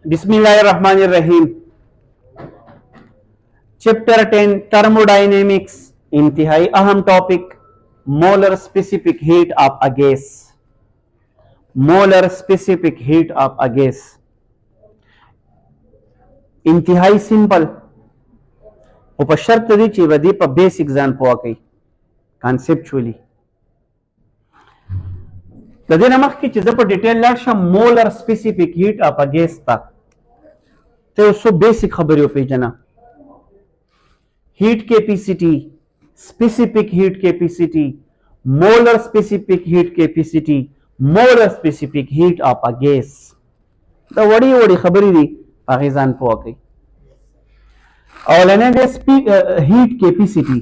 बिस्मिल्लाहिर्रहमानिर्रहीम। चैप्टर 10 थर्मोडायनेमिक्स, इंतहाई अहम topic. Molar specific heat of a gas. Molar specific heat of a gas इंतहाई सिंपल او په شرط دی چې ودی په بیسیک ځان پوه کوي کانسپچولی. د دې نه مخکې چې زه په ډیټیل لاړ شم مولر سپیسیفیک هیټ اف ا ګیس ته یو څو بیسیک خبرې وپېژنه. heat capacity, specific heat capacity, molar specific heat capacity, molar specific heat of a gas. دا وړي وړي خبرې دي هغې ځان پوه کوي. اولنی دی heat capacity.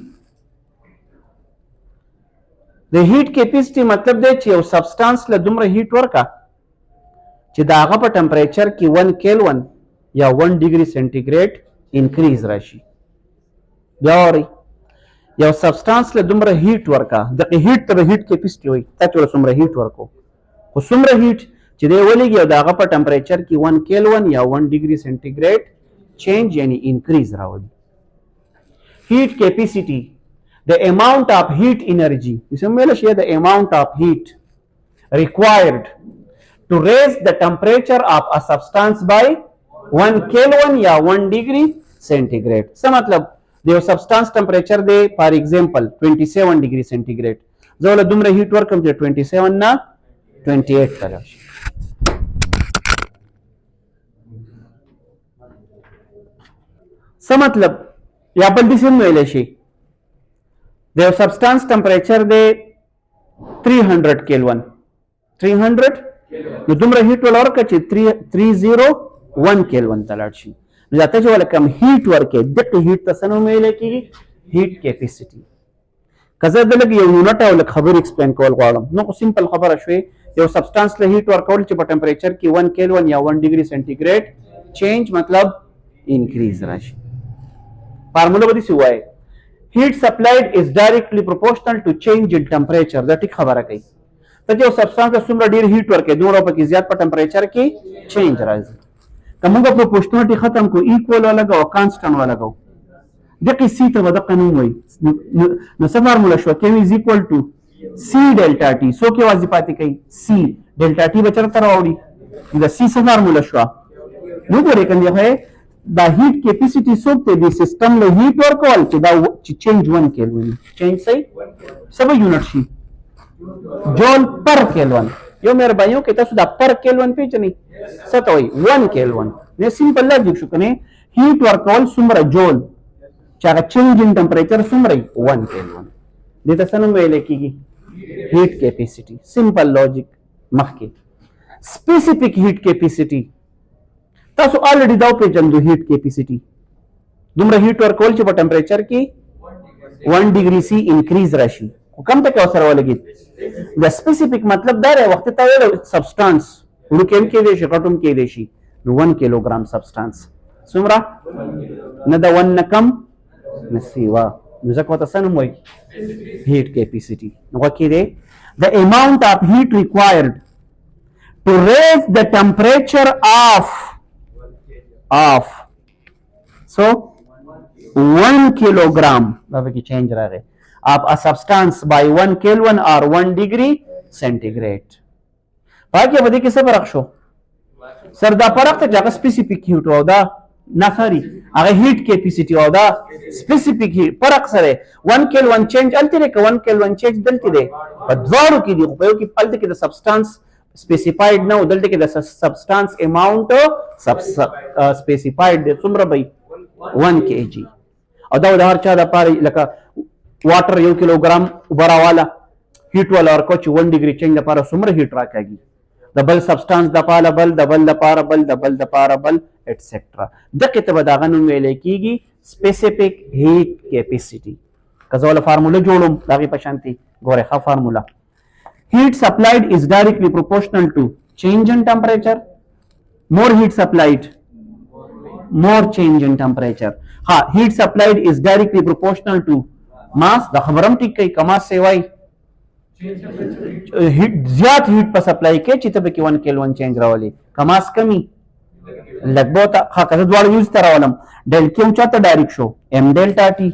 د heat capacity مطلب دی چې یو سبسټانس له دومره هیټ ورکا چې د هغه په ټمپریچر کې 1 کیلون یا 1 ډیګري سنټیګریډ انکریز راشي. بیا اورئ یو سبسټانس له دومره هیټ ورکا دغه هیټ ته هیټ کیپیسټي وایي. تا چې ورته څومره هیټ ورکو خو څومره هیټ چې دی ولګي او د هغه په ټمپریچر کې 1 کیلون یا 1 ډیګري سنټیګریډ چینج یعنی انکریز راولي. هیټ کیپیسټي the amount of heat energy the amount of heat required to raise the temperature of a substance by 1 kelvin या 1 degree centigrade. څه مطلب د یو سبسټانس ټمپریچر دی فار ایگزامپل 27 ډیګري سنټیګریډ، زه ول دومره هیټ ورکم چې 27 نه 28 ته راشي. څه مطلب یا بل دې څه ویلی شي د یو سبسټانس ټمپریچر دی 300 کیلون 300 نو دومره هیټ ول ورکړه چې 301 کیلون ته لاړ شي. نو دا ته چې ول کم هیټ ورکې دغه هیټ ته څه نوم ویلی کېږي؟ هیټ کیپیسټي. که زه د لږ یو یونټ او لږ خبرې ایکسپلین کول غواړم نو خو سمپل خبره شوې. یو سبسټانس له هیټ ورکول چې په ټمپریچر کې 1 کیلون یا 1 ډیګري سنټیګریډ چینج مطلب انکریز راشي. فارموله به داسې ووایي heat supplied is directly proportional to change in temperature. دا ټیک خبره کوي. ته چې یو سبسټانس ته څومره ډېر هیټ ورکړې دومره پکې زیات په ټمپریچر کې چینج راځي. که موږ پروپورشنالټي ختم کړو ایکول ولګو او کانسټنټ ولګو دقې سی ته به دقه نوم وایي. نو څه فارموله شوه؟ K is equal to C ډلټا ټي. څوک یوازې پاتې کوي؟ C ډلټا ټي به چېرته راوړي؟ د C څه فارموله شوه؟ نو ګورئ کنده خو دا هیټ کیپیسټي څوک دی؟ د سیستم له هیټ ورکول چې دا چې چینج 1 کیلون چینج صحیح څه به یونټ شي؟ جول پر کیلون. یو مهرباني وکړئ تاسو دا پر کیلون پېژنئ څه ته وایي؟ 1 کیلون. نه سمپل لاجیک شو که نه؟ هیټ ورکول څومره جول چې هغه چینج ان ټمپریچر څومره 1 کیلون. دې ته څه نوم ویلی کېږي؟ هیټ کیپیسټي. سمپل لاجیک. مخکې سپیسیفیک هیټ کیپیسټي تاسو الریډي دا وپېژندو. هیټ کیپیسټي دومره هیټ ورکول چې په ټمپریچر کې 1 ډیګري سی انکریز راشي. خو کم ټکي ورسره ولګېد. د سپیسیفیک مطلب دا دی وخت ته ویل سبسټانس وړوکی هم کېدی شي غټ هم کېدی شي. نو 1 کیلوګرام سبسټانس څومره؟ نه د 1 نه کم نه سیوا. نو ځکه ورته څه نوم وایي؟ هیټ کیپیسټي. نو کې دی the amount of heat required to raise the temperature of so 1 kilogram دا به کې چینج راغی of a substance by 1 kelvin or 1 degree centigrade. باقي به دې کې څه فرق شو؟ سر دا فرق ته چې هغه سپیسیفیک هیټ او دا نه ساري هغه هیټ کیپیسټي او دا سپیسیفیک هیټ فرق سره 1 کیلون چینج الته دی که 1 کیلون چینج دلته دی په دواړو کې دی. خو په یو کې الته کې د سبسټانس specified now دلته کې د substance amount specified دی څومره به 1 kg او دا د هر چا دپاره لکه واټر 1 کیلوګرام اوبه راواله هیټ والا ورکوه چې 1 ډیګري چینج دپاره څومره هیټ راکاږي. د بل سبسټانس دپاره بل د بل دپاره بل د بل دپاره بل ایټسټرا. دقې ته به د هغه نوم ویلی کېږي سپیسیفیک هیټ کیپیسټي. که زه وله فارموله جوړوم د هغې په شانتې ګورئ ښه فارموله heat supplied is directly proportional to change in temperature. More heat supplied, more change in temperature. Heat supplied is directly proportional to mass. دا خبرم ټیک کوي که mass سیوای زیات هیټ په سپلای کې چې ته پکې 1 کیلون چینج راولي. که mass کمی لګبوته ها کزه دواړه یوز تراولم ډیل کیو چاته ډایرکټ شو ام ډیلټا ټي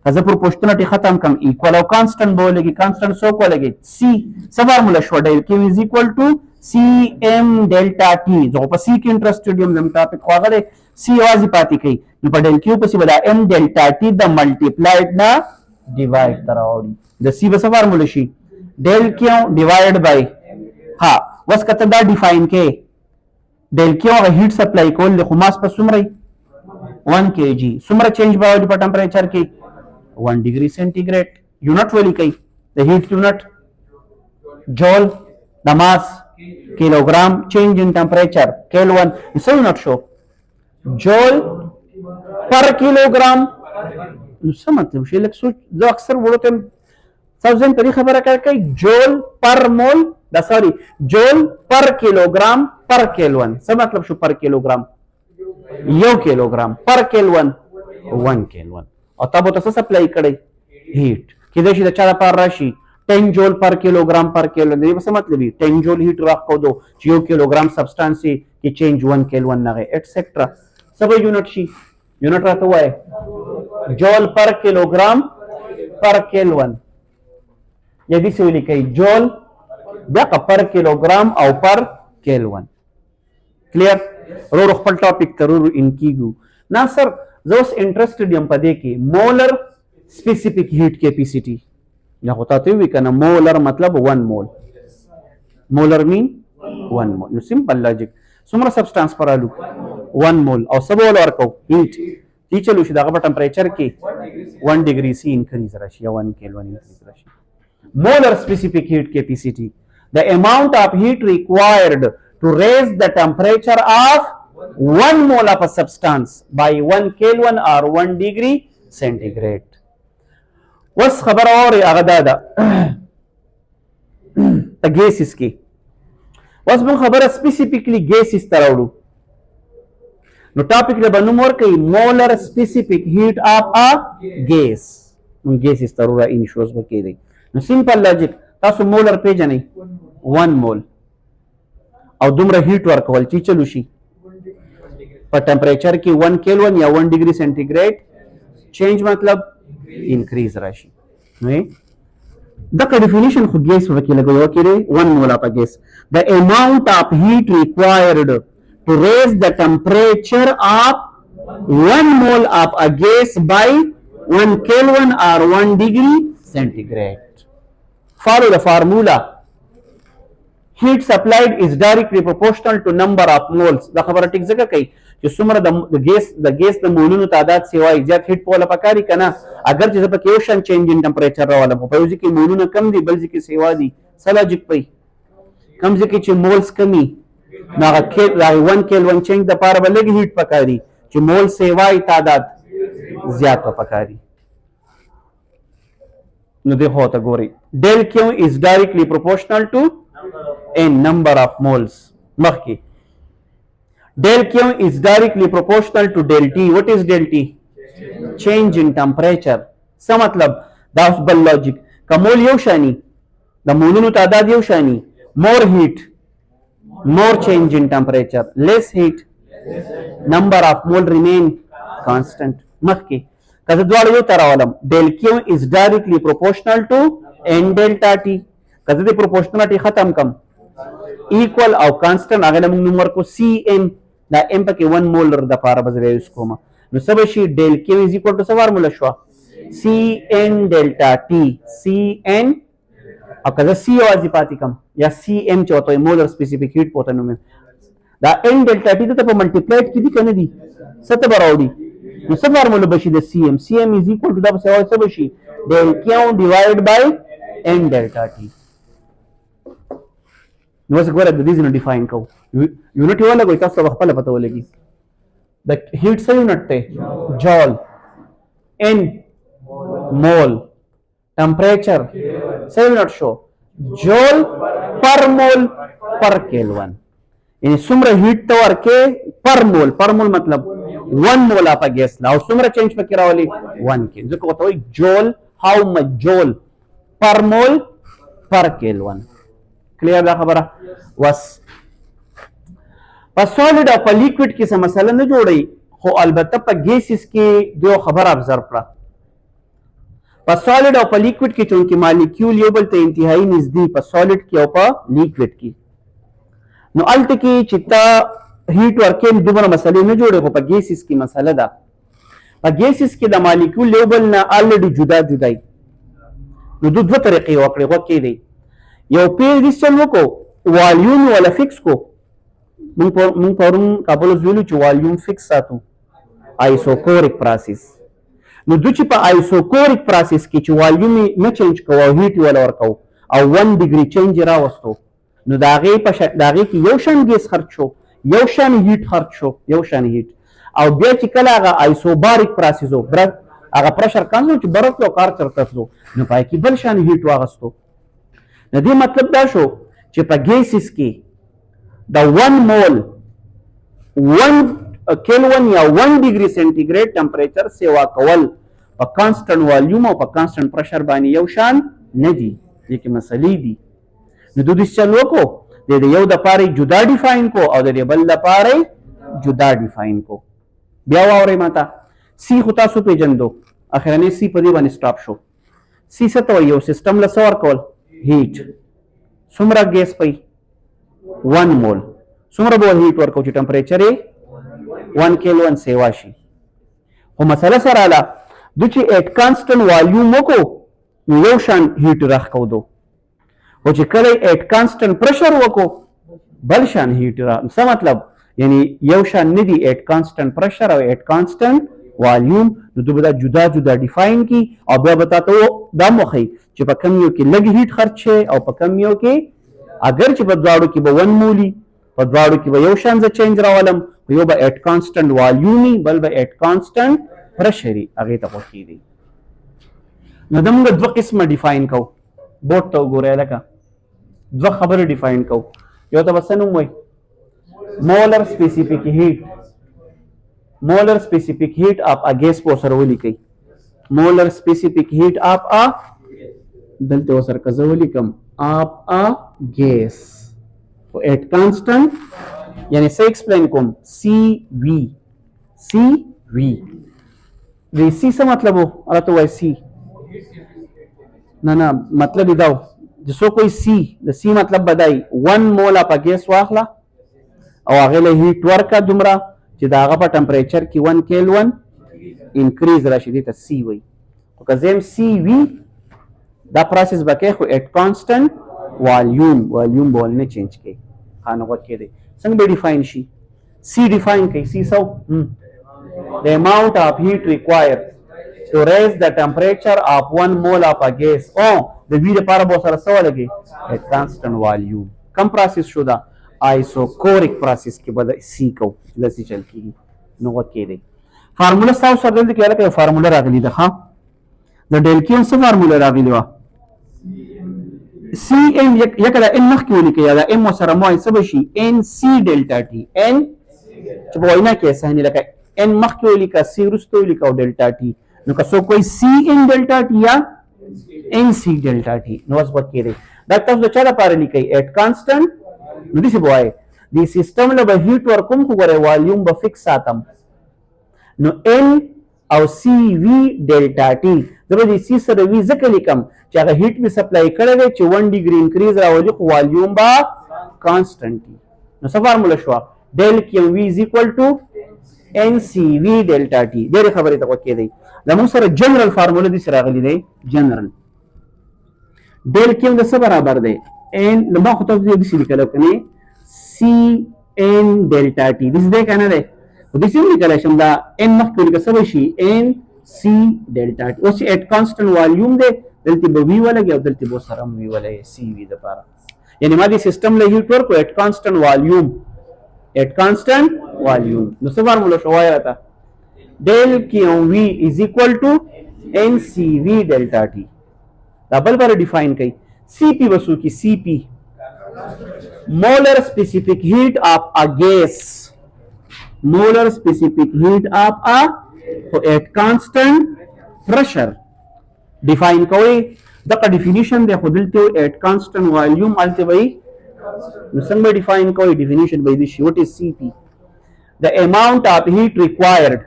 کزه پروپورشنالټي ختم کم ایکوال او کانستنٹ بولېږي کانستنٹ سو کولېږي سی څه فارموله شو ډیل کیو از ایکوال ټو سی ام ډیلټا ټي زه په سی کې انټرېسټډ یم زم ټاپک خو هغه سی یوازې پاتې کوي نو په ډیل کیو پسې به دا ام ډیلټا ټي د ملټیپلایډ نه ډیوایډ ته راوړي د سی به څه فارموله شي ډیل کیو ډیوایډ بای ها اوس کته دا ډیفاین کې ډیل کیو هغه هیټ سپلای کول د خو ماس په څومره 1 kg څومره چینج به راوړي په ټمپریچر کې 1 ډیګري سینټیګریډ یونټ ولې کوي د هیټ یونټ جول د ماس کیلوګرام چینج ان ټمپریچر کیلوین څه یونټ شو جول پر کیلوګرام نو څه مطلب شي لکه سوچ زه اکثر وړو ته تاسو ځین په دې خبره کوي جول پر مول دا سوري جول پر کیلوګرام پر کیلوین څه مطلب شو پر کیلوګرام یو کیلوګرام پر کیلوین 1 کیلوین او تاسو ته څه سپلای کړی هیټ کله چې د چا لپاره راشي 10 جول پر کیلوګرام پر کیلوین دې څه مطلب دی 10 جول هیټ راکو دو چې یو کیلوګرام سبسټانس کې چینج 1 کیلوین نه ایټسټرا سبا یونټ شي یونټ راته وای جول پر کیلوګرام پر کیلوین یدي څه ولیکي جول بیا پر کیلوګرام او پر کیلوین کلیر ورو خپل ټاپک ترور ان کیګو نا سر زه اوس انټرېسټډ یم په دې کې مولر سپیسیفیک هیټ کیپیسټي یا خو تاسو وی کنه مولر مطلب 1 مول مولر مین 1 مول نو سمپل لاجیک څومره سبسټانس پرالو 1 مول او سبول ورکو هیټ چې چلو شي دغه په ټمپریچر کې 1 ډیګري سی انکریز راشي یا 1 کیلوین انکریز راشي molar specific heat capacity the amount of heat required to raise the temperature of 1 mole of a substance by 1 kelvin or 1 degree centigrade وس خبر اور هغه دا ته gases کې وس موږ خبره specifically gases تراوړو نو ټاپک له بنوم ورکړي molar specific heat of a gas موږ gases تراوړه ان شوز وکړي نو سمپل لاجیک تاسو مولر پیژنئ 1 مول او دومره هیټ ورکول چې چلو شي په ټمپریچر کې 1 کیلوین یا 1 ډیګري سینټیګریډ چینج مطلب انکریز راشي نو دغه ډیفینیشن خو ګیس ورکې لګوي کړي 1 مول اپ ګیس the amount of heat required to raise the temperature of 1 mole of a gas by 1 kelvin or 1 degree centigrade follow the formula heat supplied is directly proportional to number of moles دا خبره ټیک ځکه کوي چې څومره د ګیس د مولونو تعداد سیوای زیات هیټ په لپاره کنه اگر چې په یو شان چینج ان ټمپریچر راولم په یو ځکه مولونه کم دي بل ځکه سیوا دي سلاجیک پي کم ځکه چې مولز کمی ناغه کې 1 کیلوین چینج د پاره بلګي هیټ پکاري چې مول سیوای تعداد زیات پکاري نو دی هوته ګوري del q is directly proportional to n number of moles مخکي del q is directly proportional to del t what is del t change in temperature څه مطلب دا اوس بل لوجیک کومول یو شانی د مولونو تعداد یو شانی more heat more change in temperature less heat number of mole remain constant مخکي کله دواړه یو تراولم del q is directly proportional to n delta t کله دې proportionality ختم کم equal او constant هغه موږ نوم ورکو cn دا m پکې 1 مولر د پاره بزره یوز کوم نو سبا شي del q is equal to څه فارمولا شو cn delta t cn او کله c یوازې پاتې کم یا cm چوتو مولر سپیسیفیک هیټ پوته نوم دا n delta t ته په ملټیپلایډ کې دي کنه دي ست براوړي نو څه فارمولا بشي د cm cm is equal to دا څه بشي del q divided by n delta t نو څه ګوره د دې نه ډیفاین کو یونټ یو لګوي تاسو خپل پته ولګي د هیټ څه یونټ ته جول n مول ټمپریچر څه یونټ شو جول پر مول پر کیلوین یعنی څومره هیټ ته ورکه پر مول مطلب 1 مول اپ ګیس لا او څومره چینج پکې راولي 1 کې ځکه وته وي جول هاو مچ جول پر مول پر کیلوین کلیئر دا خبره وس په سالډ او په لیکوډ کې څه مسله نه جوړي، خو البته په ګیسز کې دیو خبر ابزرو کړه. په سالډ او په لیکوډ کې چونکې مالیکیول یو بل ته انتهایی نږدې په سالډ کې او په لیکوډ کې، نو الته کې چې تا هیټ ورکې دومره مسلې نه جوړي، خو په ګیسز کې مسله ده. په ګیسز کې د مالیکیول یو بل نه الریډي جدا جدای، نو دوه طریقې وکړي. وکړي دی یو پیل چل وکړو، والیوم ولا فکس کو. مونږ پرون کابل ویلو چې والیوم فکس ساتو، آیسوکورک پروسس. نو دوی چې په آیسوکورک پروسس کې چې والیوم نه چینج کوو او هیټ ولا ورکو او 1 ډیګري چینج راوستو، نو د هغې کې یو شان ګیس خرج شو، یو شان هیټ خرج شو، یو شان هیټ. او بیا چې کله هغه آیسوباریک پروسس و، هغه پرشر کانسل چې برف یو کار چرته تلو، نو پای کې بل شان هیټ واغستو. د دې مطلب دا شو چې په ګیسز کې د 1 مول 1 کیلوین یا 1 ډیګري سنټیګریډ ټمپریچر سیوا کول په کانسټنټ والیوم او په کانسټنټ پرشر باندې یو شان نه دي، دې کې مسلې دي. نو دوی چل وکړو، د یو د پاره جدا ډیفاین کو او د بل د پاره جدا ډیفاین کو. بیا واورئ ماته سی خو تاسو پیژندو، اخرنی سی په دې باندې سټاپ شو. سی څه ته وایي؟ یو سیسټم له څه ورکول؟ هیټ. څومره ګیس پي؟ 1 مول. څومره به هیټ ورکو چې ټمپریچر یې 1 کیلوین سیوا شي. خو مسله سره اله دوی چې ایټ کانسټنټ والیوم وکړو نو یو شان هیټ راښکو دو، او چې کله ایټ کانسټنټ پرشر وکړو بل شان هیټ را. څه مطلب؟ یعنی یو شان نه دي ایټ کانسټنټ پرشر او ایټ کانسټنټ والیوم، نو دوی به دا جدا جدا ډیفاین کی او بیا به تاسو دا مخی چې په کم یو کې لږ هیټ خرج شي او په کم یو کې اگر چې په دواړو کې به 1 مولي، په دواړو کې به یو شان ز چینج راولم، یو به ایټ کانسټنټ والیومي بل به ایټ کانسټنټ پرشري، هغه ته وخت دی. نو دمغه دوه قسمه ډیفاین کو. بوت ته وګورئ لکه دوه خبره ډیفاین کو. یو ته بسنوم وای molar specific heat. molar specific heat of a gas په سره ولیکئ. molar specific heat of a دلته وسره کزه ولیکم of a gas at constant، یعنی څه ایکسپلین کوم؟ CV. CV د سی څه مطلب وو؟ راته وای سی نه مطلب دا و چې سو کوئی سی د سی مطلب بدای 1 مول اپ ګیس واخله او هغه له هیټ ورکا دومره چې دا هغه په ټمپریچر کې 1 کیلوین انکریز راشي، دې ته سی وای. او که زم سی وی دا پروسس بکې خو ایٹ کانسټنټ والیوم بول نه چینج کوي. خانه وخت کې دی څنګه به ډیفاین شي؟ سی ډیفاین کوي سی سو the amount of heat required to raise the temperature of 1 mole of a gas. د وی لپاره به سره سو لګي at constant volume. کم پروسس شو دا؟ آیسوکورک پروسس کې به سی کو لسی چل کیږي. نو وخت کې دی فارمولا تاسو سره دلته کې لکه فارمولا راغلی ده. ها د ډیل کیو څه فارمولا راغلی و؟ سی ان یکدا ان مخ کې ولیکي یا ام سره مو څه بشي؟ ان سی ډلټا ټي. ان چې په وینا کې اسانه لکه ان مخ کې ولیکا سی رستو ولیکا ډلټا ټي. نو که څو کوئی سی ان ډلټا ټي یا ان سی ډلټا ټي نو اوس وخت کې دی دا تاسو د چا لپاره لیکي؟ ایٹ کانسټنټ. نو دې څه وایي؟ دی سیستم له به هیټ ورکوم خو غره والیوم به فکس ساتم، نو ان او سی وی ډلټا ټي زه به سی سره وی ځکه لیکم چې هغه هیټ می سپلای کړی دی چې 1 ډیګري انکریز راولي خو والیوم به کانسټنټ وي. نو څه فارمولا شو؟ ډیل کیو وی از ایکوال ټو ان سی وی ډلټا ټي. ډېرې خبرې ته وکړې دی زموږ سره جنرال فارمولا دې سره راغلی دی. جنرال ډیل کیو د څه برابر دی؟ ان لمبا خو تاسو دې څه لیکلو کنه سی ان ډلټا ټي دې دې کنه دی او دې څه لیکل شم دا ان مخکې لیکل څه شي؟ ان سی ډلټا ټي. اوس ایٹ کانسټنټ والیوم دی دلته به وی ولګي او دلته به سره وی ولګي سی وی د لپاره، یعنی ما دې سیستم له هیټ ورکو ایٹ کانسټنټ والیوم at constant volume. نو څه فارمولا شو وایي راته؟ del کیو وی از ایکوال ټو ان سی وی ډلټا ټي. دا بل بر ډیفاین کړي. سی پی وسو کی سی پی molar specific heat of a gas. molar specific heat of a at constant pressure ډیفاین کوي. دغه ډیفینیشن د خودلته at constant volume الته وایي نو څنګه ډیفاین کوئ ډیفینیشن به دي شي what is cp the amount of heat required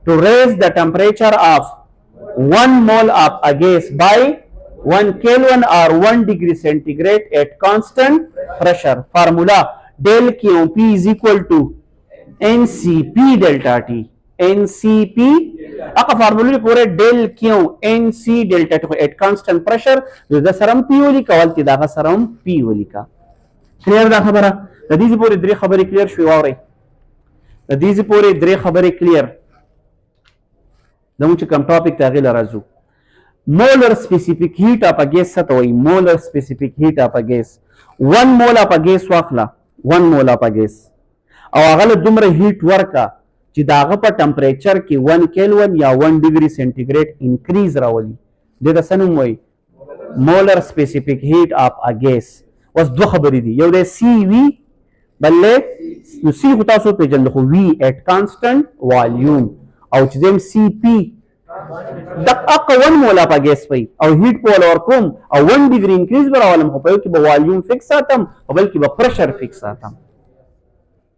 to raise the temperature of 1 mole of a gas by 1 Kelvin or 1 degree centigrade at constant pressure. Formula del Q P is equal to NCP delta T. NCP اقا فارمولا پورے del Q NC delta T at constant pressure دا سرم P ولیکا ولتی دا سرم P ولیکا. کلیر دا خبره؟ د دې پورې درې خبرې کلیر شوي واورئ. د دې پورې درې خبرې کلیر. زموږ چې کوم ټاپک ته هغې له راځو. molar specific heat of a gas څه ته وایي؟ molar specific heat of a gas 1 mole of a gas واخله 1 mole of a gas او هغه له دومره هیټ ورکه چې د هغه په ټمپریچر کې 1 کیلون یا 1 ډیګري سینټیګریډ انکریز راولي دې ته څه نوم وایي؟ molar specific heat of a gas. اوس دوه خبرې دي یو دی سی وي بلې نو سی خو تاسو پېژنئ خو وي ایټ کانسټنټ والیوم او چې دیم سی پی دقیقه 1 مولا په ګیس پي او هیټ په ول ورکوم او 1 ډیګري انکریز به راولم خو په یو کې به والیوم فکس ساتم او بل کې به پرشر فکس ساتم.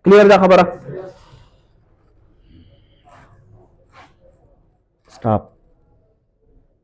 کلیر دا خبره؟ سټاپ.